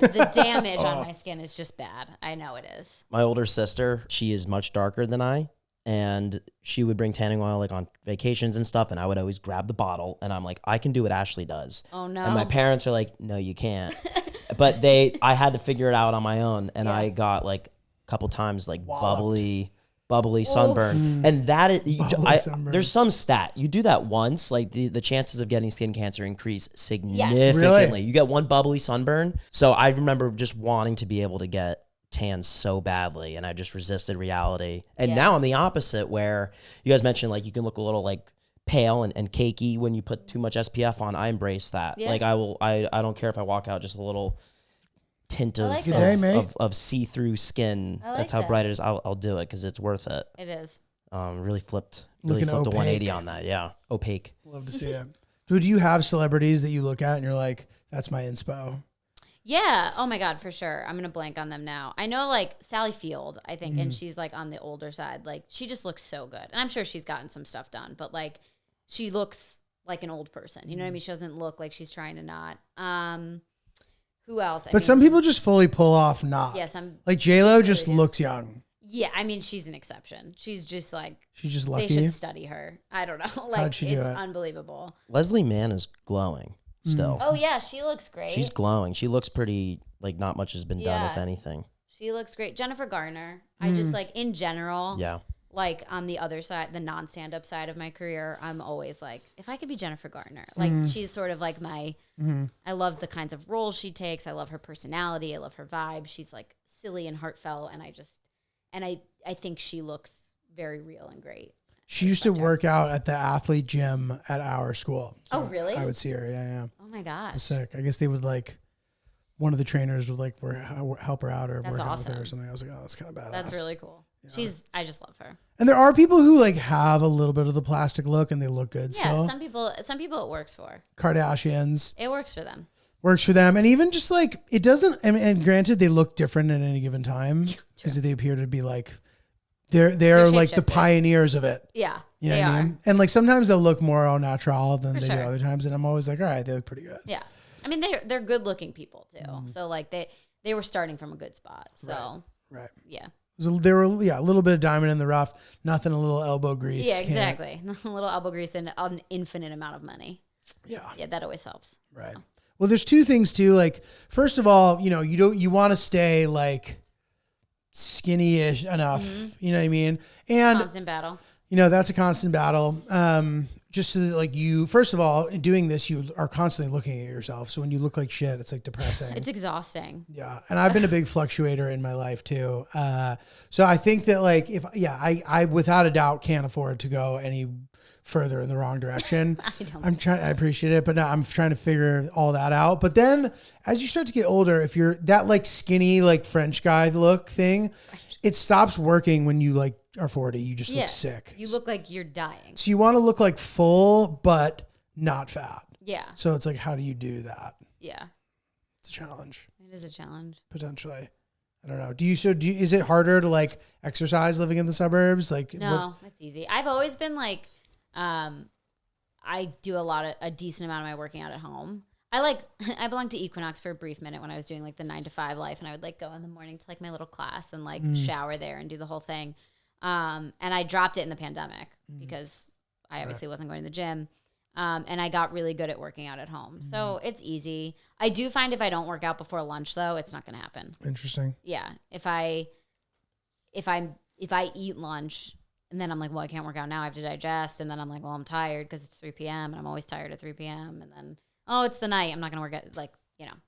The damage on my skin is just bad. I know it is. my older sister, she is much darker than I, and she would bring tanning oil like on vacations and stuff, and I would always grab the bottle, and I'm like, I can do what Ashley does. Oh no. And my parents are like, no, you can't. But I had to figure it out on my own, and I got like a couple times like bubbly sunburn, and that is Bubbly sunburn. there's some stat you do that once, like the chances of getting skin cancer increase significantly. Really? You get one bubbly sunburn. So I remember just wanting to be able to get tan so badly, and I just resisted reality. And now I'm the opposite, where you guys mentioned like you can look a little like pale and cakey when you put too much SPF on. I embrace that. Yeah. Like I don't care if I walk out just a little tint of, like Good day, mate. of see-through skin. I like That's how that. bright it is. I'll do it because it's worth it. It is. Really flipped the Looking 180 opaque. on that. Yeah, opaque. Love to see it. Do you have celebrities that you look at and you're like, that's my inspo? Yeah. Oh my God, for sure. I'm gonna blank on them now. I know like Sally Field, I think, and she's like on the older side. Like she just looks so good, and I'm sure she's gotten some stuff done, but like she looks like an old person. You know what I mean? She doesn't look like she's trying to not. Who else? But some people just fully pull off not. Yes, I'm. Like J-Lo just do. looks young. Yeah, I mean she's an exception. She's just like She's just they lucky. should study her. I don't know. Like she do it's it? unbelievable. Leslie Mann is glowing still. Oh yeah, she looks great. She's glowing. She looks pretty, like not much has been done, if Yeah. anything. She looks great. Jennifer Garner. I just like in general. Yeah. like on the other side, the non-stand-up side of my career, I'm always like, if I could be Jennifer Garner, like she's sort of like my, I love the kinds of roles she takes. I love her personality. I love her vibe. She's like silly and heartfelt. And I think she looks very real and great. She used to work out at the athlete gym at our school. So Oh, really? I would see her. Yeah. Oh my gosh. Sick. I guess they would like, one of the trainers would like help her out or That's work out with awesome. her or something. I was like, oh, that's kind of badass. That's really cool. I just love her. And there are people who like have a little bit of the plastic look and they look good. Yeah. still. Some people it works for. Kardashians It works for them. works for them. And even just like, it doesn't, I mean, and granted they look different at any given time because they appear to be like, they're like the shapeshifters. pioneers of it. Yeah. You know they what I are. mean? And like sometimes they'll look more au natural than For they do sure. other times. And I'm always like, all right, they look pretty good. Yeah. I mean, they're good looking people too. So like they were starting from a good spot. So Right. yeah. There were, a little bit of diamond in the rough, nothing a little elbow grease. Yeah, can't- exactly. A little elbow grease and an infinite amount of money. Yeah. Yeah, that always helps. Right. Well, there's two things too. Like, first of all, you want to stay like skinny-ish enough. You know what I mean? And Constant battle. that's a constant battle. Just so that like first of all, in doing this, you are constantly looking at yourself. So when you look like shit, it's like depressing. It's exhausting. Yeah. And I've been a big fluctuator in my life too. So I think that like, I without a doubt can't afford to go any further in the wrong direction. I appreciate it, but no, I'm trying to figure all that out. But then as you start to get older, if you're that like skinny, like French guy look thing, it stops working when you like are 40. You just look sick. You look like you're dying. So you want to look like full, but not fat. Yeah. So it's like, how do you do that? Yeah. It's a challenge, It is a challenge. potentially. I don't know. Is it harder to like exercise living in the suburbs? Like, No, it's easy. I've always been like, I do a decent amount of my working out at home. I belonged to Equinox for a brief minute when I was doing like the 9 to 5 life, and I would like go in the morning to like my little class and like shower there and do the whole thing. And I dropped it in the pandemic because I obviously wasn't going to the gym. And I got really good at working out at home. So it's easy. I do find if I don't work out before lunch though, it's not going to happen. Interesting. Yeah. If I eat lunch and then I'm like, well, I can't work out now. I have to digest. And then I'm like, well, I'm tired because it's 3 p.m. and I'm always tired at 3 p.m. And then, oh, it's the night. I'm not going to work out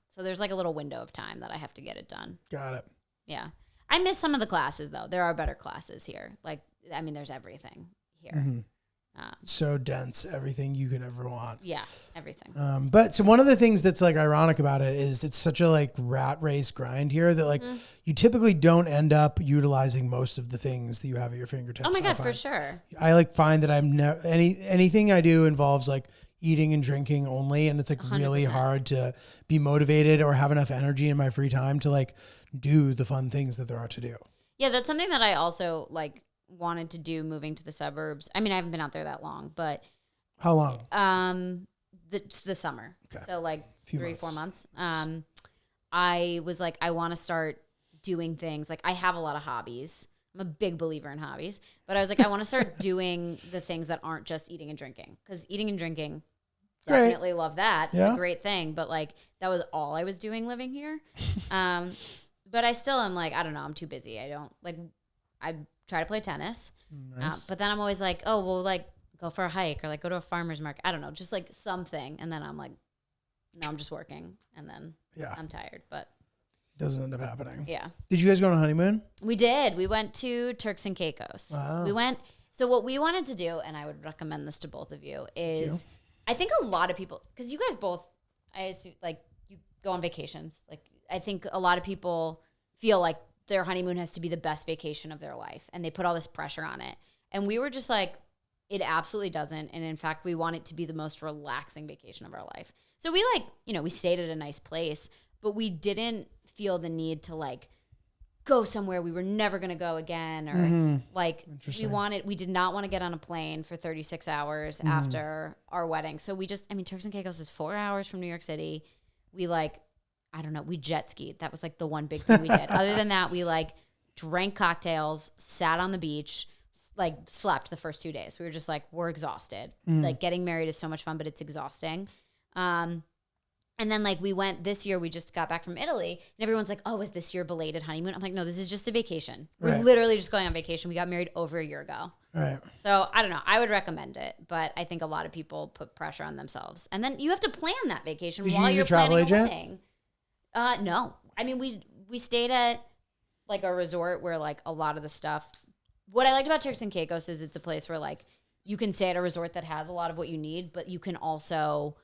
so there's like a little window of time that I have to get it done. Got it. Yeah. I miss some of the classes though. There are better classes here. Like, I mean, there's everything here. So dense, everything you could ever want. Yeah. Everything. But so one of the things that's like ironic about it is it's such a like rat race grind here that like you typically don't end up utilizing most of the things that you have at your fingertips. Oh my I God, for find. sure. I like find that I'm never anything I do involves like eating and drinking only, and it's like really 100%. hard to be motivated or have enough energy in my free time to like do the fun things that there are to do. Yeah, that's something that I also like wanted to do moving to the suburbs. I mean, I haven't been out there that long, but How long? the summer. Okay. So like Few 3-4 months. I was like, I want to start doing things. Like I have a lot of hobbies. I'm a big believer in hobbies, but I was like, I want to start doing the things that aren't just eating and drinking, because eating and drinking, Great. definitely love that. It's Yeah. a great thing, but like that was all I was doing living here. But I still am like, I don't know, I'm too busy. I try to play tennis, Nice. but then I'm always like, oh, well, like go for a hike or like go to a farmer's market. I don't know, just like something. And then I'm like, no, I'm just working. And then Yeah. I'm tired, but Doesn't end up happening. yeah. Did you guys go on a honeymoon? We did. We went to Turks and Caicos. Wow. So what we wanted to do, and I would recommend this to both of you, is I think a lot of people, because you guys both, I assume, like you go on vacations. Like I think a lot of people feel like their honeymoon has to be the best vacation of their life, and they put all this pressure on it. And we were just like, it absolutely doesn't. And in fact, we want it to be the most relaxing vacation of our life. So we we stayed at a nice place, but we didn't feel the need to like go somewhere we were never going to go again, or like we did not want to get on a plane for 36 hours after our wedding. So we just, Turks and Caicos is 4 hours from New York City. We we jet skied. That was like the one big thing we did. Other than that, we like drank cocktails, sat on the beach, like slept the first 2 days. We were just like, we're exhausted. Like getting married is so much fun, but it's exhausting. And then like we went this year, we just got back from Italy and everyone's like, oh, is this your belated honeymoon? I'm like, no, this is just a vacation. We're Right. literally just going on vacation. We got married over a year ago. Right. So I don't know. I would recommend it, but I think a lot of people put pressure on themselves. And then you have to plan that vacation Did you while use a you're travel planning agent? a wedding. No. I mean, we stayed at like a resort where like a lot of the stuff. What I liked about Turks and Caicos is it's a place where like you can stay at a resort that has a lot of what you need, but you can also,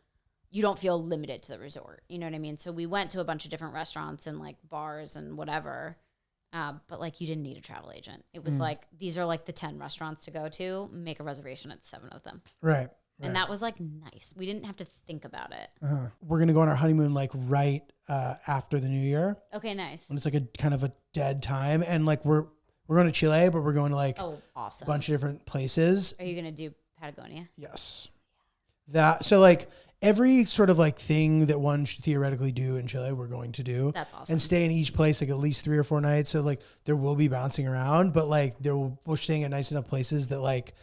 you don't feel limited to the resort. You know what I mean? So we went to a bunch of different restaurants and like bars and whatever. But like you didn't need a travel agent. It was like, these are like the 10 restaurants to go to, make a reservation at 7 of them. Right. And that was like nice. We didn't have to think about it. We're going to go on our honeymoon like right after the new year Okay, nice. when it's like a kind of a dead time. And like we're going to Chile, but we're going to like Oh, a awesome. bunch of different places. Are you going to do Patagonia? Yes. That, so like every sort of like thing that one should theoretically do in Chile, we're going to do. That's awesome. And stay in each place like at least 3 or 4 nights. So like there will be bouncing around, but like we're staying at nice enough places that like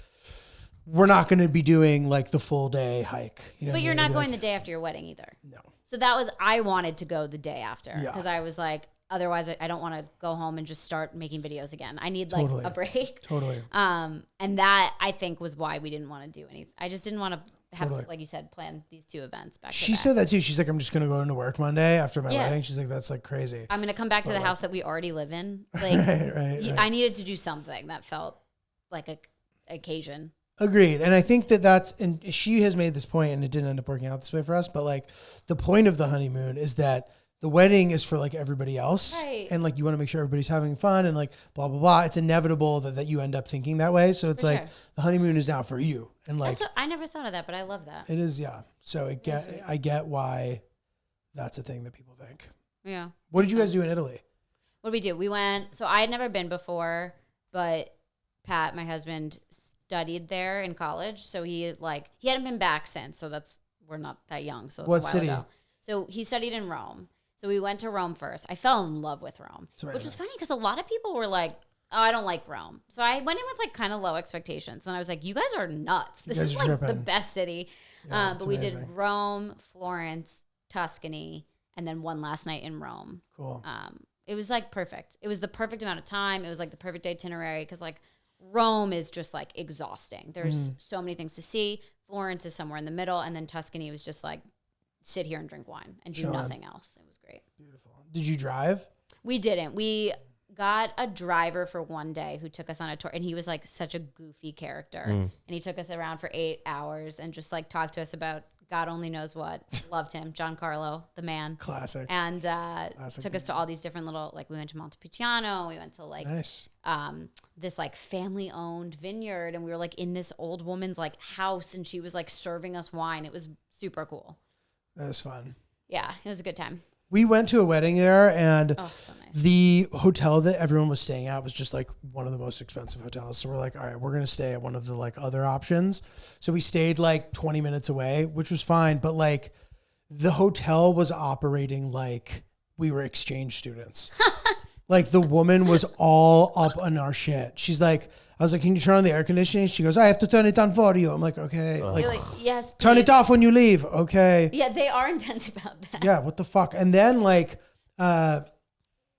we're not going to be doing like the full day hike. You know, But you're It'll not be going like, the day after your wedding either. No. So that was, I wanted to go the day after Yeah. because I was like, otherwise I don't want to go home and just start making videos again. I need like Totally. a break. Totally. And that I think was why we didn't want to do anything. I just didn't want to have Totally. to, like you said, plan these 2 events back to She back. said that too. She's like, I'm just going to go into work Monday after my Yeah. wedding. She's like, that's like crazy. I'm going to come back to the house that we already live in. Like Right. I needed to do something that felt like a occasion. Agreed. And I think that and she has made this point and it didn't end up working out this way for us, but like the point of the honeymoon is that the wedding is for like everybody else. Right. And like you want to make sure everybody's having fun and like blah, blah, blah. It's inevitable that you end up thinking that way. So it's For like sure. the honeymoon is now for you. And like That's what, I never thought of that, but I love that. it is, yeah. So I get why that's a thing that people think. Yeah. What did you guys do in Italy? What did we do? We went, so I had never been before, but Pat, my husband, studied there in college. So he hadn't been back since. So we're not that young. So that's What a while city? ago. So he studied in Rome. So we went to Rome first. I fell in love with Rome, It's amazing. which was funny because a lot of people were like, oh, I don't like Rome. So I went in with like kind of low expectations. And I was like, you guys are nuts. This guys is are like the tripping. best city. Yeah, it's But we amazing. did Rome, Florence, Tuscany, and then one last night in Rome. Cool. It was like perfect. It was the perfect amount of time. It was like the perfect itinerary because like Rome is just like exhausting. There's so many things to see. Florence is somewhere in the middle, and then Tuscany was just like sit here and drink wine and do Chillin'. nothing else. It was great. Beautiful. Did you drive? We didn't. We got a driver for one day who took us on a tour, and he was like such a goofy character. And he took us around for 8 hours and just like talked to us about God only knows what. Loved him, Giancarlo, the man. Classic. And took us to all these different little, like we went to Montepulciano, we went to like Nice. this like family owned vineyard, and we were like in this old woman's like house, and she was like serving us wine. It was super cool. That was fun. Yeah, it was a good time. We went to a wedding there, and Oh, so nice. the hotel that everyone was staying at was just like one of the most expensive hotels. So we're like, all right, we're going to stay at one of the like other options. So we stayed like 20 minutes away, which was fine. But like the hotel was operating like we were exchange students. Like the woman was all up on our shit. She's like, I was like, can you turn on the air conditioning? She goes, I have to turn it on for you. I'm like, okay. Like, You're like, yes, turn it please. off when you leave. Okay. Yeah, they are intense about that. Yeah, what the fuck? And then like,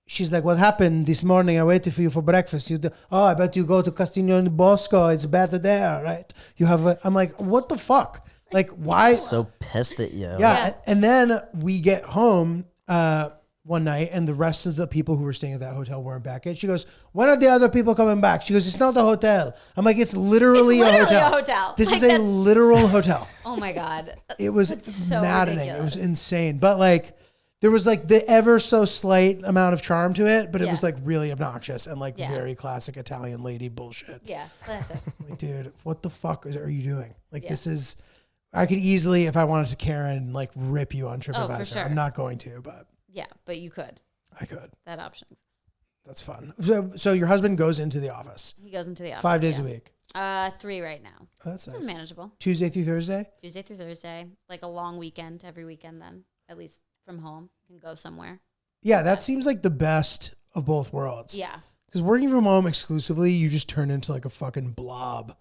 she's like, what happened this morning? I waited for you for breakfast. I bet you go to Castiglione Bosco. It's better there, right? You have I'm like, what the fuck? Like, why? So pissed at you. Yeah. And then we get home one night, and the rest of the people who were staying at that hotel weren't back yet. She goes, when are the other people coming back? She goes, it's not a hotel. I'm like, it's literally, It's a literally hotel. a hotel. This Like, is a that's- literal hotel. Oh my God. It was That's so maddening. It was ridiculous. insane. But like, there was like the ever so slight amount of charm to it, but it Yeah. was like really obnoxious and like Yeah. very classic Italian lady bullshit. Yeah, classic. Like, dude, what the fuck are you doing? Like, Yeah. this is, I could easily, if I wanted to, Karen, like rip you on for TripAdvisor. sure. I'm not going to, but Yeah, but you could. I could. That option exists. That's fun. So your husband goes into the office He goes into the office. 5 days yeah. a week. 3 right now. Oh, that's This is nice. manageable. Tuesday through Thursday? Tuesday through Thursday, like a long weekend every weekend. Then at least from home, you can go somewhere. Yeah, that seems like the best of both worlds. Yeah, Because working from home exclusively, you just turn into like a fucking blob.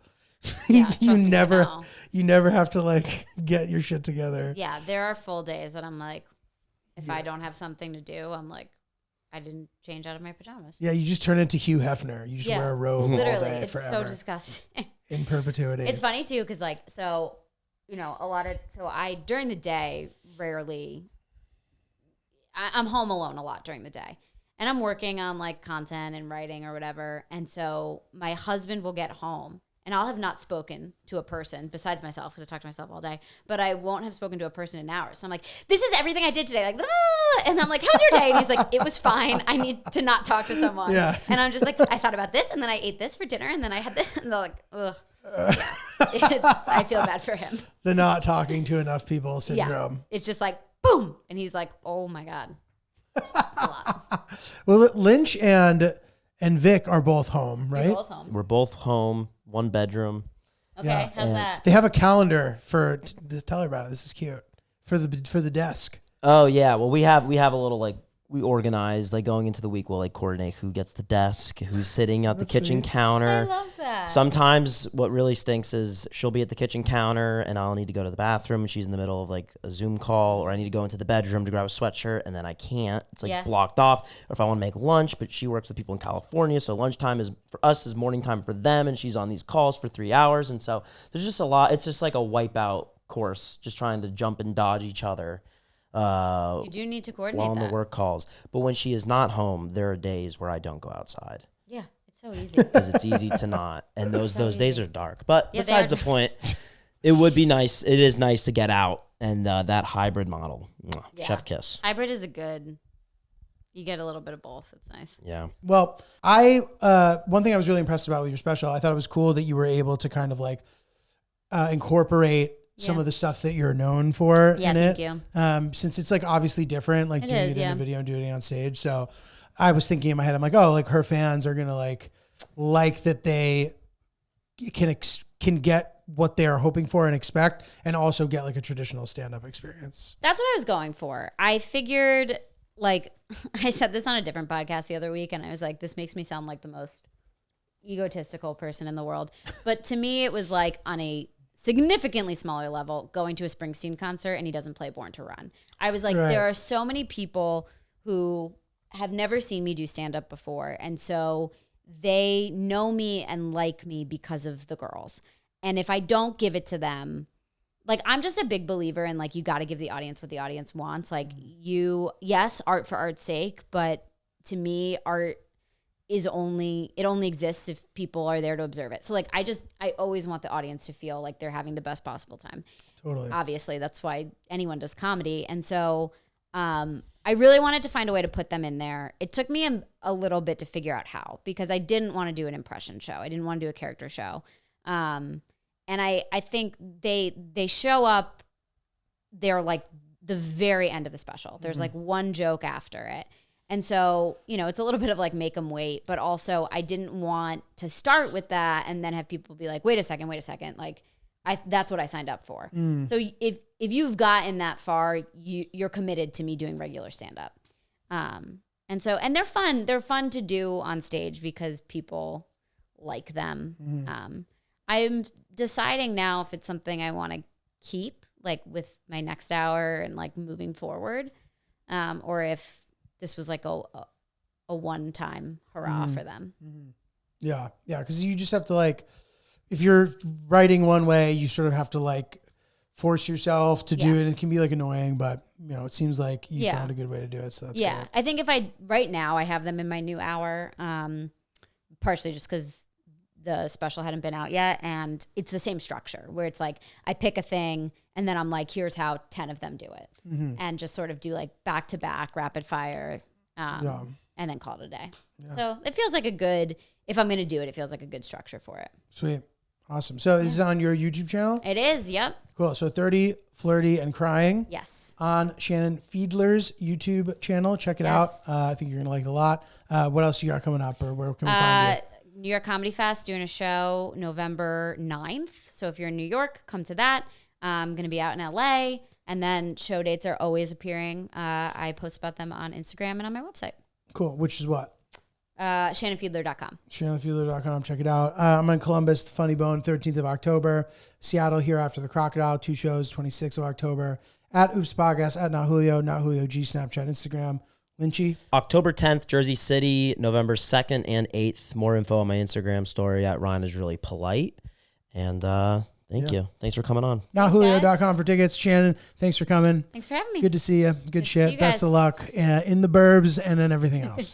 Yeah, you trust me, I never know. you never have to like get your shit together. Yeah, there are full days that I'm like, if I don't have something to do, I'm like, I didn't change out of my pajamas. Yeah, you just turn into Hugh Hefner. You just Yeah. wear a robe all Literally, day it's forever so disgusting. in perpetuity. It's funny too, because like, so, you know, I, during the day, rarely, I'm home alone a lot during the day. And I'm working on like content and writing or whatever. And so my husband will get home and I'll have not spoken to a person besides myself because I talk to myself all day, but I won't have spoken to a person in hours. So I'm like, this is everything I did today. Like, ah! And I'm like, how's your day? And he's like, it was fine. I need to not talk to someone. Yeah. And I'm just like, I thought about this and then I ate this for dinner and then I had this. And they're like, ugh. Yeah. I feel bad for him. The not talking to enough people Yeah. syndrome. It's just like, boom. And he's like, oh my God. It's a lot. Well, Lynch and Vic are both home, right? You're both home. We're both home, 1 bedroom. Okay, Yeah. how's that? They have a calendar for tell her about it. This is cute for the desk. Oh yeah, well we have a little like we organize like going into the week. We'll like coordinate who gets the desk, who's sitting at the That's kitchen sweet. counter. I love that. Sometimes what really stinks is she'll be at the kitchen counter and I'll need to go to the bathroom and she's in the middle of like a Zoom call, or I need to go into the bedroom to grab a sweatshirt and then I can't. It's like Yeah. blocked off. Or if I want to make lunch, but she works with people in California, so lunchtime is for us is morning time for them, and she's on these calls for 3 hours, and so there's just a lot. It's just like a wipeout course, just trying to jump and dodge each other. You do need to coordinate While on that. the work calls. But when she is not home, there are days where I don't go outside Yeah, it's so easy. because it's easy to not. And those days are dark. But Yeah, they besides are the point, it would be nice. It is nice to get out and that hybrid model. Mwah. Yeah. Chef kiss. Hybrid is a good. You get a little bit of both. It's nice. Yeah. Well, one thing I was really impressed about with your special, I thought it was cool that you were able to kind of like incorporate some Yeah. of the stuff that you're known for Yeah, in thank it. you. Since it's like obviously different, like It doing is, it in yeah. the video and doing it on stage. So I was thinking in my head, I'm like, oh, like her fans are gonna like that they can get what they are hoping for and expect, and also get like a traditional stand-up experience. That's what I was going for. I figured, like, I said this on a different podcast the other week, and I was like, this makes me sound like the most egotistical person in the world. But to me, it was like on a significantly smaller level, going to a Springsteen concert and he doesn't play Born to Run. I was like, Right. there are so many people who have never seen me do stand-up before, and so they know me and like me because of the girls. And if I don't give it to them, like, I'm just a big believer in, like, you got to give the audience what the audience wants. Like, yes, art for art's sake, but to me, art it only exists if people are there to observe it. So, like, I always want the audience to feel like they're having the best possible time. Totally. Obviously, that's why anyone does comedy. And so I really wanted to find a way to put them in there. It took me a little bit to figure out how, because I didn't want to do an impression show. I didn't want to do a character show. And I think they show up, they're like the very end of the special. There's like one joke after it. And so, you know, it's a little bit of like make them wait, but also I didn't want to start with that and then have people be like, wait a second. Like that's what I signed up for. So if you've gotten that far, you're committed to me doing regular stand-up. And they're fun. They're fun to do on stage because people like them. I'm deciding now if it's something I want to keep, like with my next hour and like moving forward, or if this was like a one-time hurrah for them. Yeah. Because you just have to like, if you're writing one way, you sort of have to like force yourself to do it. It can be like annoying, but you know, it seems like you found a good way to do it. So that's great. I think right now I have them in my new hour, partially just because the special hadn't been out yet, and it's the same structure where it's like I pick a thing and then I'm like, here's how 10 of them do it, and just sort of do like back to back rapid fire, and then call it a day. So it feels like if I'm gonna do it, it feels like a good structure for it. Sweet. Awesome. So this is on your YouTube channel? It is, yep. Cool. So 30, Flirty, and Crying. Yes. On Shannon Fiedler's YouTube channel. Check it out. I think you're going to like it a lot. What else you got coming up, or where can we find you? New York Comedy Fest, doing a show November 9th. So if you're in New York, come to that. I'm going to be out in LA. And then show dates are always appearing. I post about them on Instagram and on my website. Cool. Which is what? ShannonFiedler.com. ShannonFiedler.com. Check it out. I'm in Columbus, the Funny Bone, 13th of October. Seattle, here after the Crocodile. 2 shows, 26th of October. At Oops Podcast, at Not Julio G, Snapchat, Instagram. Lynchy. October 10th, Jersey City. November 2nd and 8th. More info on my Instagram story at Ryan is Really Polite. And thank you. Thanks for coming on. NotJulio.com for tickets. Shannon, thanks for coming. Thanks for having me. Good to see you. Good to shit. see you Best guys. of luck in the burbs and then everything else.